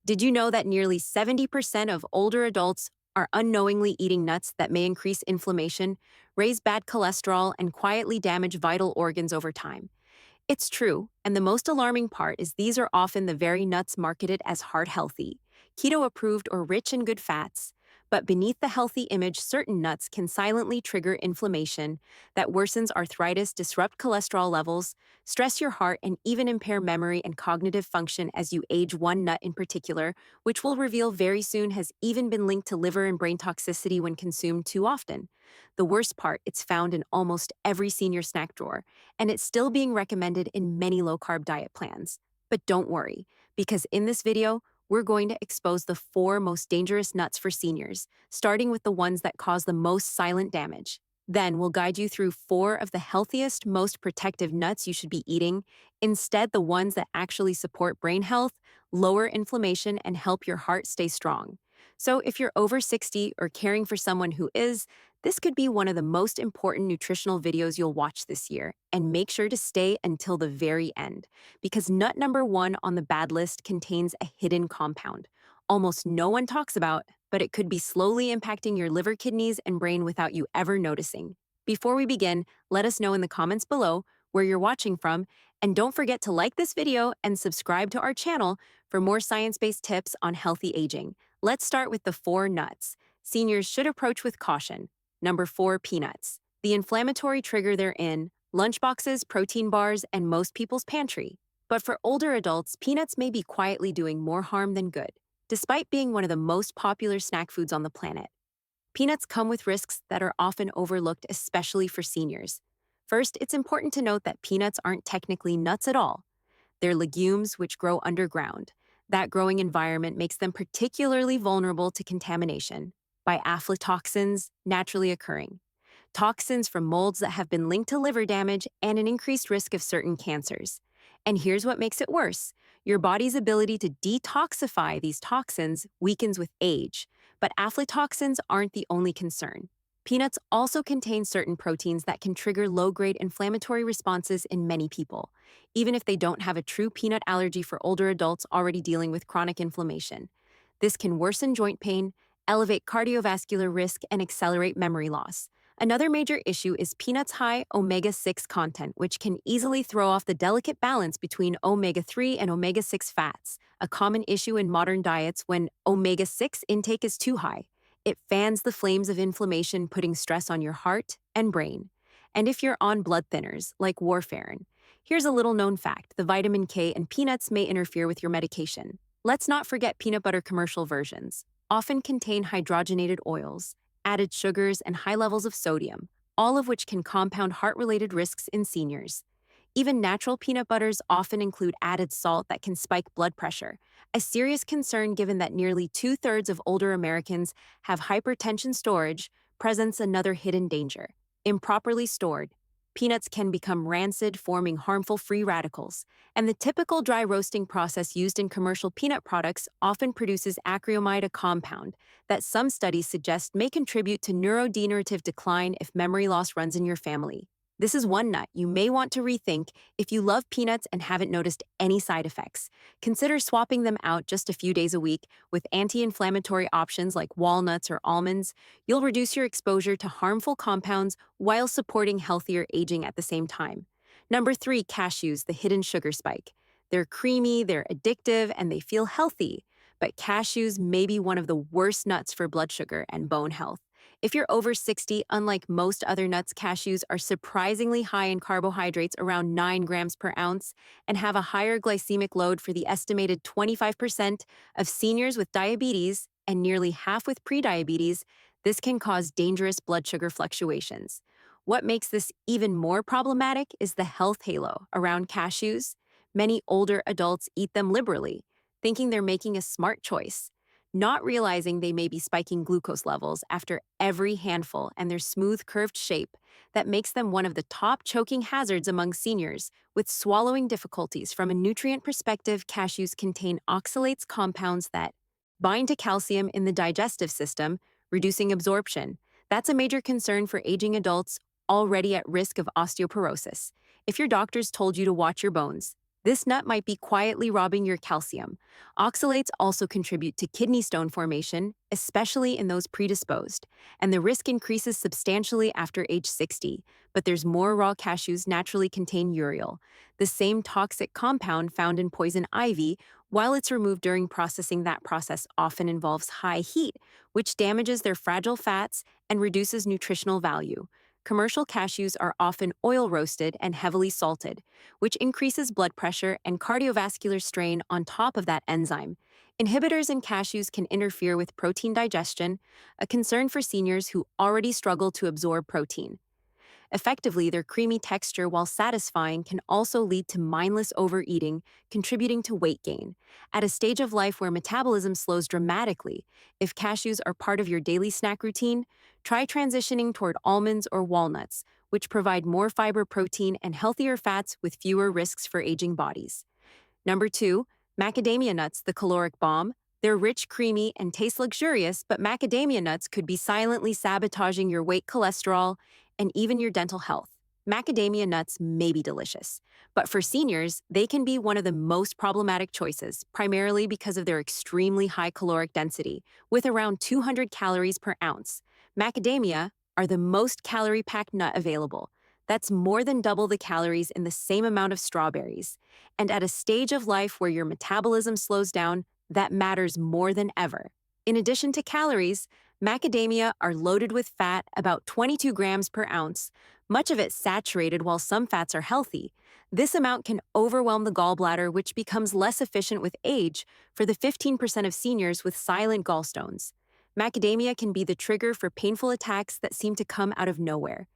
Did you know that nearly 70% of older adults are unknowingly eating nuts that may increase inflammation, raise bad cholesterol, and quietly damage vital organs over time? It's true, and the most alarming part is these are often the very nuts marketed as heart healthy, keto approved, or rich in good fats. But beneath the healthy image, certain nuts can silently trigger inflammation that worsens arthritis, disrupt cholesterol levels, stress your heart, and even impair memory and cognitive function as you age. One nut in particular, which we'll reveal very soon, has even been linked to liver and brain toxicity when consumed too often. The worst part, it's found in almost every senior snack drawer, and it's still being recommended in many low-carb diet plans. But don't worry, because in this video, we're going to expose the 4 most dangerous nuts for seniors, starting with the ones that cause the most silent damage. Then we'll guide you through 4 of the healthiest, most protective nuts you should be eating, instead the ones that actually support brain health, lower inflammation, and help your heart stay strong. So if you're over 60 or caring for someone who is, this could be one of the most important nutritional videos you'll watch this year, and make sure to stay until the very end, because nut number 1 on the bad list contains a hidden compound almost no one talks about, but it could be slowly impacting your liver, kidneys, and brain without you ever noticing. Before we begin, let us know in the comments below where you're watching from, and don't forget to like this video and subscribe to our channel for more science-based tips on healthy aging. Let's start with the 4 nuts seniors should approach with caution. Number 4, peanuts. The inflammatory trigger they're in, lunchboxes, protein bars, and most people's pantry. But for older adults, peanuts may be quietly doing more harm than good, despite being one of the most popular snack foods on the planet. Peanuts come with risks that are often overlooked, especially for seniors. First, it's important to note that peanuts aren't technically nuts at all. They're legumes which grow underground. That growing environment makes them particularly vulnerable to contamination by aflatoxins naturally occurring, toxins from molds that have been linked to liver damage, and an increased risk of certain cancers. And here's what makes it worse. Your body's ability to detoxify these toxins weakens with age, but aflatoxins aren't the only concern. Peanuts also contain certain proteins that can trigger low-grade inflammatory responses in many people, even if they don't have a true peanut allergy. For older adults already dealing with chronic inflammation, this can worsen joint pain, elevate cardiovascular risk, and accelerate memory loss. Another major issue is peanuts' high omega-6 content, which can easily throw off the delicate balance between omega-3 and omega-6 fats, a common issue in modern diets when omega-6 intake is too high. It fans the flames of inflammation, putting stress on your heart and brain. And if you're on blood thinners, like warfarin, here's a little-known fact: the vitamin K in peanuts may interfere with your medication. Let's not forget peanut butter commercial versions often contain hydrogenated oils, added sugars, and high levels of sodium, all of which can compound heart-related risks in seniors. Even natural peanut butters often include added salt that can spike blood pressure, a serious concern given that nearly 2/3 of older Americans have hypertension. Storage presents another hidden danger. Improperly stored, peanuts can become rancid, forming harmful free radicals, and the typical dry roasting process used in commercial peanut products often produces acrylamide, a compound that some studies suggest may contribute to neurodegenerative decline if memory loss runs in your family. This is one nut you may want to rethink if you love peanuts and haven't noticed any side effects. Consider swapping them out just a few days a week with anti-inflammatory options like walnuts or almonds. You'll reduce your exposure to harmful compounds while supporting healthier aging at the same time. Number 3, cashews, the hidden sugar spike. They're creamy, they're addictive, and they feel healthy. But cashews may be one of the worst nuts for blood sugar and bone health. If you're over 60, unlike most other nuts, cashews are surprisingly high in carbohydrates, around 9 grams per ounce, and have a higher glycemic load. For the estimated 25% of seniors with diabetes and nearly half with prediabetes, this can cause dangerous blood sugar fluctuations. What makes this even more problematic is the health halo around cashews. Many older adults eat them liberally, thinking they're making a smart choice, not realizing they may be spiking glucose levels after every handful, and their smooth, curved shape that makes them one of the top choking hazards among seniors with swallowing difficulties. From a nutrient perspective, cashews contain oxalates, compounds that bind to calcium in the digestive system, reducing absorption. That's a major concern for aging adults already at risk of osteoporosis. If your doctors told you to watch your bones, This nut might be quietly robbing your calcium. Oxalates also contribute to kidney stone formation, especially in those predisposed, and the risk increases substantially after age 60. But there's more. Raw cashews naturally contain ureyl, the same toxic compound found in poison ivy. While it's removed during processing, that process often involves high heat, which damages their fragile fats and reduces nutritional value. Commercial cashews are often oil roasted and heavily salted, which increases blood pressure and cardiovascular strain on top of that enzyme. Inhibitors in cashews can interfere with protein digestion, a concern for seniors who already struggle to absorb protein. Effectively, their creamy texture, while satisfying, can also lead to mindless overeating, contributing to weight gain. At a stage of life where metabolism slows dramatically, if cashews are part of your daily snack routine, try transitioning toward almonds or walnuts, which provide more fiber, protein, and healthier fats with fewer risks for aging bodies. Number 2, macadamia nuts, the caloric bomb. They're rich, creamy, and taste luxurious, but macadamia nuts could be silently sabotaging your weight, cholesterol, and even your dental health. Macadamia nuts may be delicious, but for seniors, they can be one of the most problematic choices, primarily because of their extremely high caloric density, with around 200 calories per ounce. Macadamia are the most calorie-packed nut available. That's more than double the calories in the same amount of strawberries. And at a stage of life where your metabolism slows down, that matters more than ever. In addition to calories, macadamia are loaded with fat, about 22 grams per ounce, much of it saturated while some fats are healthy. This amount can overwhelm the gallbladder, which becomes less efficient with age for the 15% of seniors with silent gallstones. Macadamia can be the trigger for painful attacks that seem to come out of nowhere.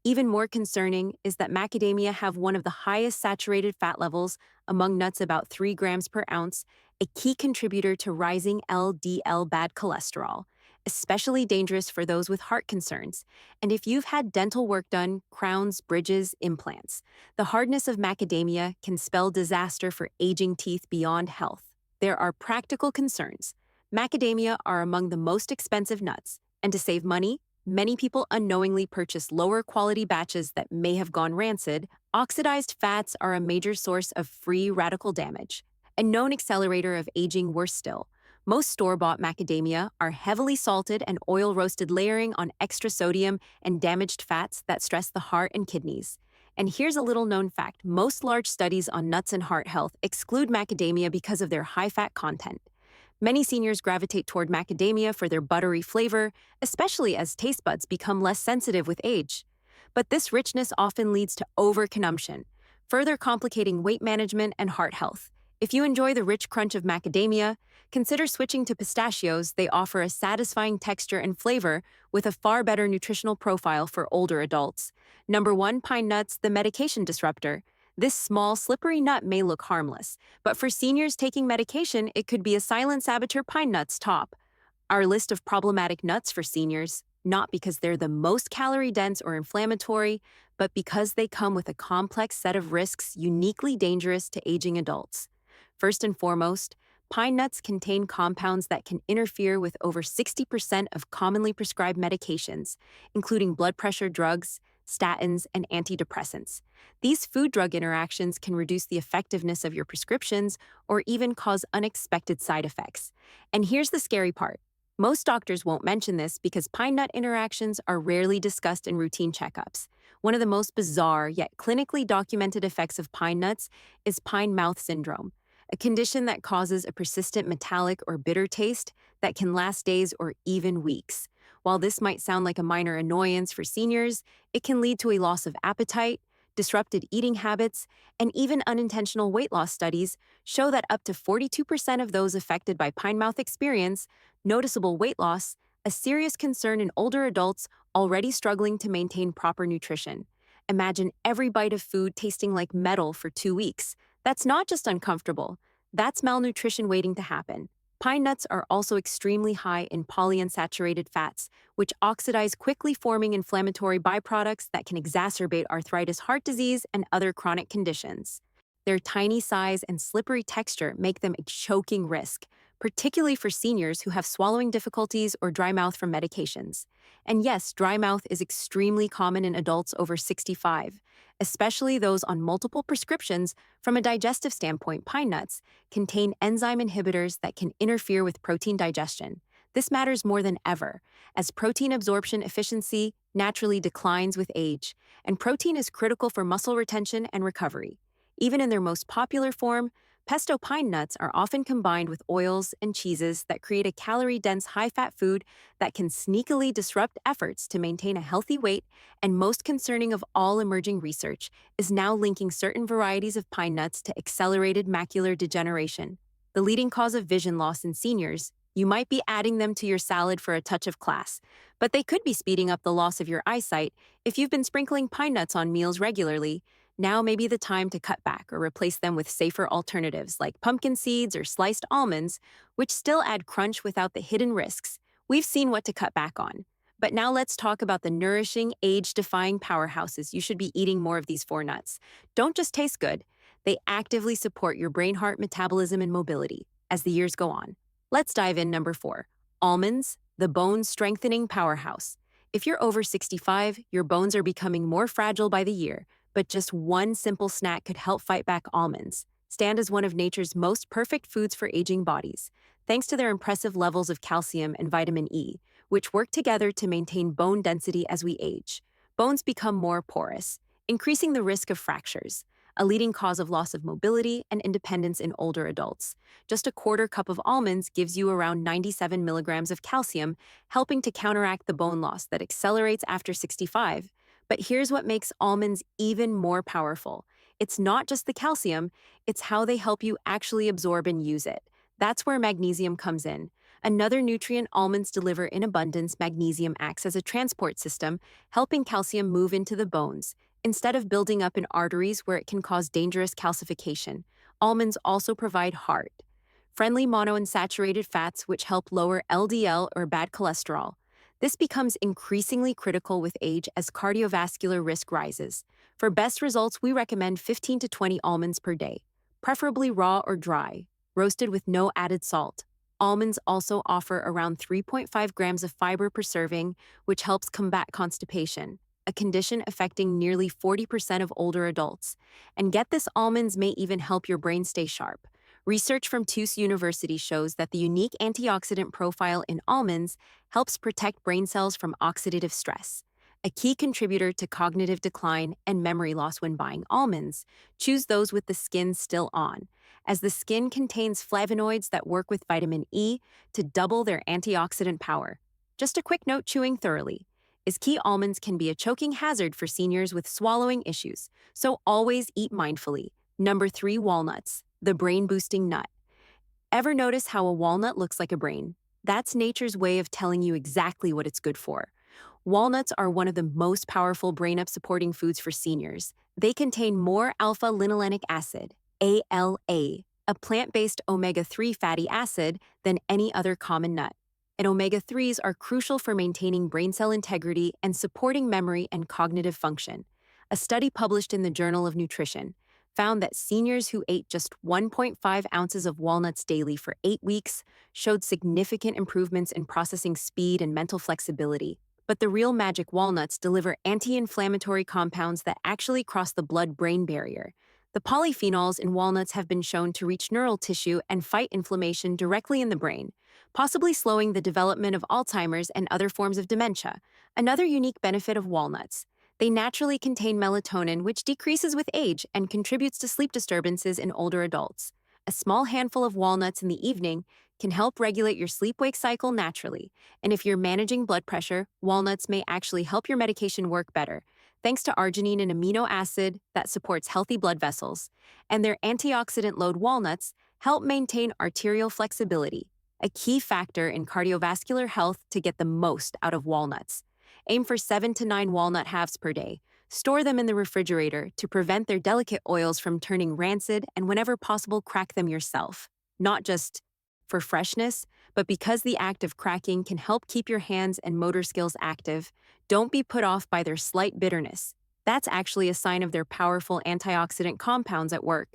Even more concerning is that macadamia have one of the highest saturated fat levels among nuts, about 3 grams per ounce, a key contributor to rising LDL bad cholesterol, especially dangerous for those with heart concerns. And if you've had dental work done, crowns, bridges, implants, the hardness of macadamia can spell disaster for aging teeth beyond health. There are practical concerns. Macadamia are among the most expensive nuts, and to save money, many people unknowingly purchase lower quality batches that may have gone rancid. Oxidized fats are a major source of free radical damage, a known accelerator of aging. Worse still, most store-bought macadamia are heavily salted and oil-roasted, layering on extra sodium and damaged fats that stress the heart and kidneys. And here's a little-known fact. Most large studies on nuts and heart health exclude macadamia because of their high-fat content. Many seniors gravitate toward macadamia for their buttery flavor, especially as taste buds become less sensitive with age. But this richness often leads to overconsumption, further complicating weight management and heart health. If you enjoy the rich crunch of macadamia, consider switching to pistachios. They offer a satisfying texture and flavor with a far better nutritional profile for older adults. Number 1, pine nuts, the medication disruptor. This small, slippery nut may look harmless, but for seniors taking medication, it could be a silent saboteur. Pine nuts top our list of problematic nuts for seniors, not because they're the most calorie-dense or inflammatory, but because they come with a complex set of risks uniquely dangerous to aging adults. First and foremost, pine nuts contain compounds that can interfere with over 60% of commonly prescribed medications, including blood pressure drugs, statins, and antidepressants. These food-drug interactions can reduce the effectiveness of your prescriptions or even cause unexpected side effects. And here's the scary part. Most doctors won't mention this because pine nut interactions are rarely discussed in routine checkups. One of the most bizarre yet clinically documented effects of pine nuts is pine mouth syndrome, a condition that causes a persistent metallic or bitter taste that can last days or even weeks. While this might sound like a minor annoyance for seniors, it can lead to a loss of appetite, disrupted eating habits, and even unintentional weight loss. Studies show that up to 42% of those affected by pine mouth experience noticeable weight loss, a serious concern in older adults already struggling to maintain proper nutrition. Imagine every bite of food tasting like metal for 2 weeks. That's not just uncomfortable, that's malnutrition waiting to happen. Pine nuts are also extremely high in polyunsaturated fats, which oxidize quickly, forming inflammatory byproducts that can exacerbate arthritis, heart disease, and other chronic conditions. Their tiny size and slippery texture make them a choking risk, particularly for seniors who have swallowing difficulties or dry mouth from medications. And yes, dry mouth is extremely common in adults over 65, especially those on multiple prescriptions. From a digestive standpoint. Pine nuts contain enzyme inhibitors that can interfere with protein digestion. This matters more than ever, as protein absorption efficiency naturally declines with age, and protein is critical for muscle retention and recovery. Even in their most popular form, pesto pine nuts are often combined with oils and cheeses that create a calorie-dense high-fat food that can sneakily disrupt efforts to maintain a healthy weight. And most concerning of all, emerging research is now linking certain varieties of pine nuts to accelerated macular degeneration, the leading cause of vision loss in seniors. You might be adding them to your salad for a touch of class, but they could be speeding up the loss of your eyesight if you've been sprinkling pine nuts on meals regularly. Now may be the time to cut back or replace them with safer alternatives like pumpkin seeds or sliced almonds, which still add crunch without the hidden risks. We've seen what to cut back on. But now let's talk about the nourishing, age-defying powerhouses. You should be eating more of these four nuts. Don't just taste good, they actively support your brain-heart metabolism and mobility as the years go on. Let's dive in. Number 4. Almonds, the bone-strengthening powerhouse. If you're over 65, your bones are becoming more fragile by the year, but just one simple snack could help fight back. Almonds stand as one of nature's most perfect foods for aging bodies, thanks to their impressive levels of calcium and vitamin E, which work together to maintain bone density as we age. Bones become more porous, increasing the risk of fractures, a leading cause of loss of mobility and independence in older adults. Just a quarter cup of almonds gives you around 97 milligrams of calcium, helping to counteract the bone loss that accelerates after 65. But here's what makes almonds even more powerful. It's not just the calcium, it's how they help you actually absorb and use it. That's where magnesium comes in. Another nutrient almonds deliver in abundance. Magnesium acts as a transport system, helping calcium move into the bones, instead of building up in arteries where it can cause dangerous calcification. Almonds also provide heart-friendly monounsaturated fats which help lower LDL or bad cholesterol. This becomes increasingly critical with age as cardiovascular risk rises. For best results, we recommend 15 to 20 almonds per day, preferably raw or dry, roasted with no added salt. Almonds also offer around 3.5 grams of fiber per serving, which helps combat constipation, a condition affecting nearly 40% of older adults. And get this, almonds may even help your brain stay sharp. Research from Tufts University shows that the unique antioxidant profile in almonds helps protect brain cells from oxidative stress, a key contributor to cognitive decline and memory loss. When buying almonds, choose those with the skin still on, as the skin contains flavonoids that work with vitamin E to double their antioxidant power. Just a quick note: chewing thoroughly is key. Almonds can be a choking hazard for seniors with swallowing issues, so always eat mindfully. Number 3. Walnuts, the brain-boosting nut. Ever notice how a walnut looks like a brain? That's nature's way of telling you exactly what it's good for. Walnuts are one of the most powerful brain-up supporting foods for seniors. They contain more alpha-linolenic acid, ALA, a plant-based omega-3 fatty acid, than any other common nut. And omega-3s are crucial for maintaining brain cell integrity and supporting memory and cognitive function. A study published in the Journal of Nutrition found that seniors who ate just 1.5 ounces of walnuts daily for 8 weeks showed significant improvements in processing speed and mental flexibility. But the real magic: walnuts deliver anti-inflammatory compounds that actually cross the blood-brain barrier. The polyphenols in walnuts have been shown to reach neural tissue and fight inflammation directly in the brain, possibly slowing the development of Alzheimer's and other forms of dementia. Another unique benefit of walnuts: they naturally contain melatonin, which decreases with age and contributes to sleep disturbances in older adults. A small handful of walnuts in the evening can help regulate your sleep-wake cycle naturally. And if you're managing blood pressure, walnuts may actually help your medication work better, thanks to arginine, an amino acid that supports healthy blood vessels. And their antioxidant load: walnuts help maintain arterial flexibility, a key factor in cardiovascular health. To get the most out of walnuts, aim for 7 to 9 walnut halves per day. Store them in the refrigerator to prevent their delicate oils from turning rancid, and whenever possible, crack them yourself. Not just for freshness, but because the act of cracking can help keep your hands and motor skills active. Don't be put off by their slight bitterness. That's actually a sign of their powerful antioxidant compounds at work.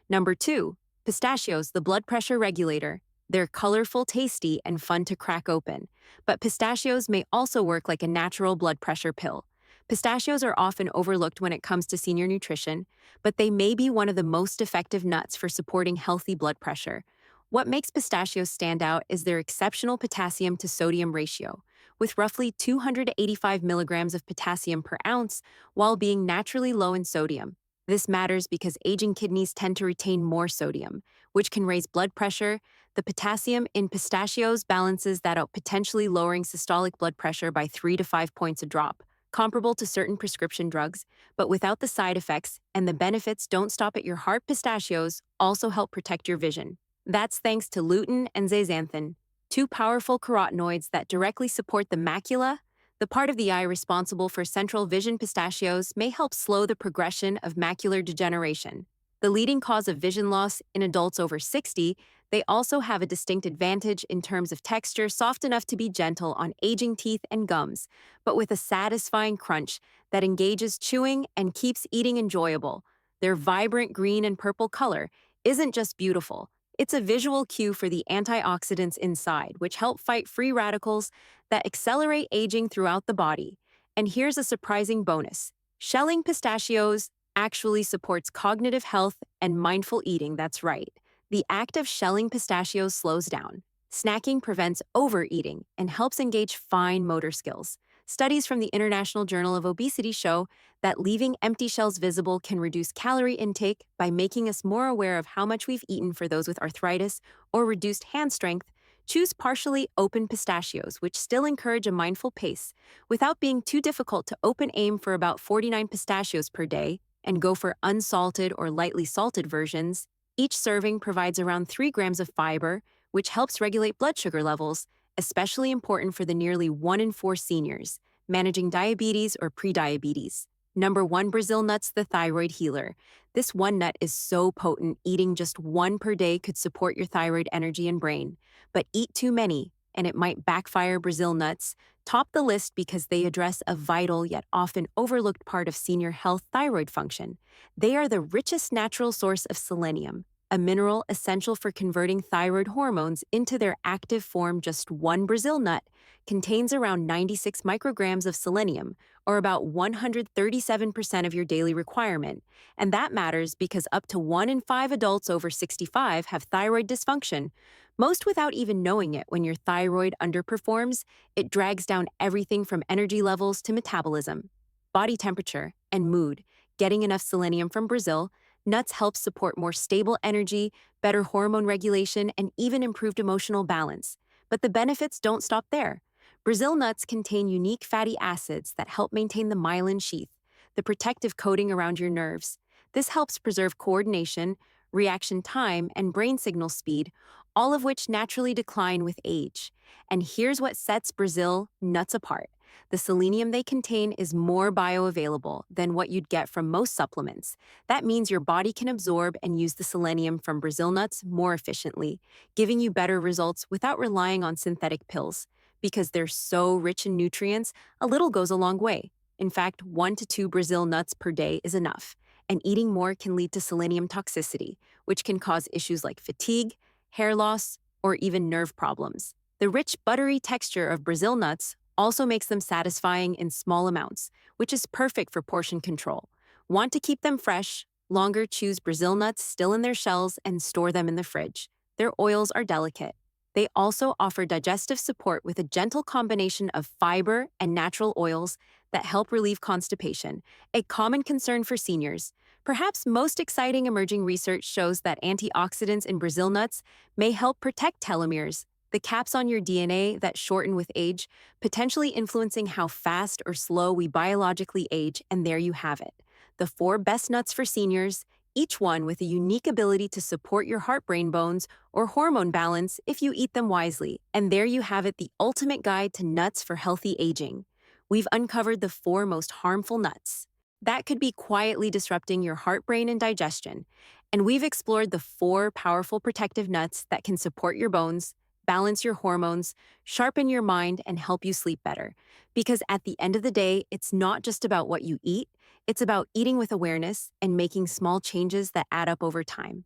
Number 2. Pistachios, the blood pressure regulator. They're colorful, tasty, and fun to crack open. But pistachios may also work like a natural blood pressure pill. Pistachios are often overlooked when it comes to senior nutrition, but they may be one of the most effective nuts for supporting healthy blood pressure. What makes pistachios stand out is their exceptional potassium to sodium ratio, with roughly 285 milligrams of potassium per ounce, while being naturally low in sodium. This matters because aging kidneys tend to retain more sodium, which can raise blood pressure. The potassium in pistachios balances that out, potentially lowering systolic blood pressure by 3 to 5 points a drop, comparable to certain prescription drugs, but without the side effects, and the benefits don't stop at your heart. Pistachios also help protect your vision. That's thanks to lutein and zeaxanthin, two powerful carotenoids that directly support the macula, the part of the eye responsible for central vision. Pistachios may help slow the progression of macular degeneration, the leading cause of vision loss in adults over 60. They also have a distinct advantage in terms of texture, soft enough to be gentle on aging teeth and gums, but with a satisfying crunch that engages chewing and keeps eating enjoyable. Their vibrant green and purple color isn't just beautiful, it's a visual cue for the antioxidants inside, which help fight free radicals that accelerate aging throughout the body. And here's a surprising bonus: shelling pistachios actually supports cognitive health and mindful eating. That's right. The act of shelling pistachios slows down. Snacking prevents overeating and helps engage fine motor skills. Studies from the International Journal of Obesity show that leaving empty shells visible can reduce calorie intake by making us more aware of how much we've eaten. For those with arthritis or reduced hand strength, choose partially open pistachios, which still encourage a mindful pace without being too difficult to open. Aim for about 49 pistachios per day and go for unsalted or lightly salted versions. Each serving provides around 3 grams of fiber, which helps regulate blood sugar levels, especially important for the nearly 1 in 4 seniors managing diabetes or prediabetes. Number 1, Brazil nuts, the thyroid healer. This one nut is so potent, eating just one per day could support your thyroid energy and brain. But eat too many, and it might backfire. Brazil nuts top the list because they address a vital yet often overlooked part of senior health: thyroid function. They are the richest natural source of selenium, a mineral essential for converting thyroid hormones into their active form. Just one Brazil nut contains around 96 micrograms of selenium, or about 137% of your daily requirement. And that matters because up to 1 in 5 adults over 65 have thyroid dysfunction, most without even knowing it. When your thyroid underperforms, it drags down everything from energy levels to metabolism, body temperature, and mood. Getting enough selenium from Brazil nuts help support more stable energy, better hormone regulation, and even improved emotional balance. But the benefits don't stop there. Brazil nuts contain unique fatty acids that help maintain the myelin sheath, the protective coating around your nerves. This helps preserve coordination, reaction time, and brain signal speed, all of which naturally decline with age. And here's what sets Brazil nuts apart: the selenium they contain is more bioavailable than what you'd get from most supplements. That means your body can absorb and use the selenium from Brazil nuts more efficiently, giving you better results without relying on synthetic pills. Because they're so rich in nutrients, a little goes a long way. In fact, 1 to 2 Brazil nuts per day is enough, and eating more can lead to selenium toxicity, which can cause issues like fatigue, hair loss, or even nerve problems. The rich, buttery texture of Brazil nuts also makes them satisfying in small amounts, which is perfect for portion control. Want to keep them fresh, longer? Choose Brazil nuts still in their shells and store them in the fridge. Their oils are delicate. They also offer digestive support with a gentle combination of fiber and natural oils that help relieve constipation, a common concern for seniors. Perhaps most exciting, emerging research shows that antioxidants in Brazil nuts may help protect telomeres, the caps on your DNA that shorten with age, potentially influencing how fast or slow we biologically age. And there you have it: the 4 best nuts for seniors, each one with a unique ability to support your heart-brain bones or hormone balance if you eat them wisely. And there you have it, the ultimate guide to nuts for healthy aging. We've uncovered the 4 most harmful nuts that could be quietly disrupting your heart, brain, and digestion. And we've explored the 4 powerful protective nuts that can support your bones, balance your hormones, sharpen your mind, and help you sleep better. Because at the end of the day, it's not just about what you eat, it's about eating with awareness and making small changes that add up over time.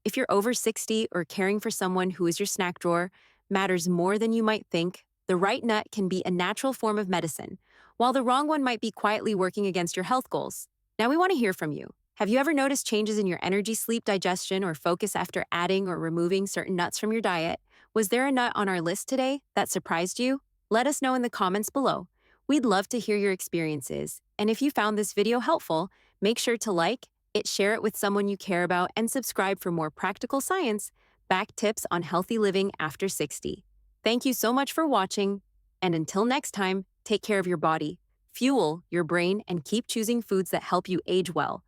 If you're over 60 or caring for someone who is your snack drawer matters more than you might think, the right nut can be a natural form of medicine, while the wrong one might be quietly working against your health goals. Now we want to hear from you. Have you ever noticed changes in your energy, sleep, digestion, or focus after adding or removing certain nuts from your diet? Was there a nut on our list today that surprised you? Let us know in the comments below. We'd love to hear your experiences. And if you found this video helpful, make sure to like it, share it with someone you care about, and subscribe for more practical science-backed tips on healthy living after 60. Thank you so much for watching, and until next time, take care of your body, fuel your brain, and keep choosing foods that help you age well.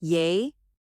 Yay!